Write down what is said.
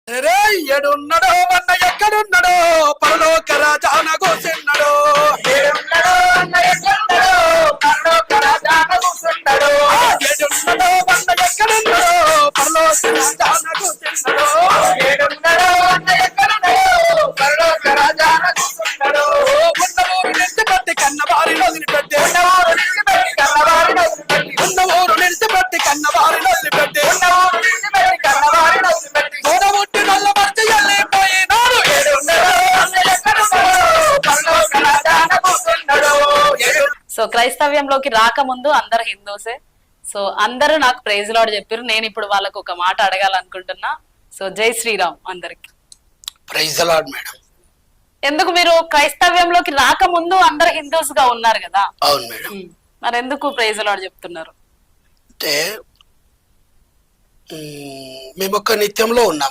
ఎడున్నడో అన్న ఎక్కడున్నడో పరలోక రాజాన కూర్చున్నాడో ఎడున్నడో అన్న ఎక్కడున్నడో పరలోక రాజాన కూర్చున్నాడో ఎడున్నడో అన్న ఎక్కడున్నడో పరలోక రాజాన కూర్చున్నాడో ఎడున్నడో అన్న ఎక్కడున్నడో పరలోక రాజాన కూర్చున్నాడో ఉన్న ఊరు నిలిచిపెట్టి కన్నవారిని వదిలిపెట్టి ఉన్న ఊరు నిలిచిపెట్టి కన్నవారిని వదిలిపెట్టి ఉన్న ఊరు నిలిచిపెట్టి కన్నవారిని వదిలిపెట్టి ఉన్న ఊరు నిలిచిపెట్టి కన్నవారిని వదిలిపెట్టి సో క్రైస్తవ్యంలోకి రాకముందు అందరు హిందూసే. సో అందరూ నాకు ప్రైజ్ లార్డ్ చెప్పారు. నేను ఇప్పుడు వాళ్ళకు ఒక మాట అడగాలనుకుంటున్నా. సో జై శ్రీరామ్ అందరికి. Praise lord madam. ఎందుకు మీరు క్రైస్తవ్యంలోకి రాకముందు అందరు హిందూస్ గా ఉన్నారు కదా? అవును మేడం. మరి ఎందుకు ప్రైజ్ లార్డ్ చెప్తున్నారు? అంటే మేము ఒక నిత్యంలో ఉన్నాం.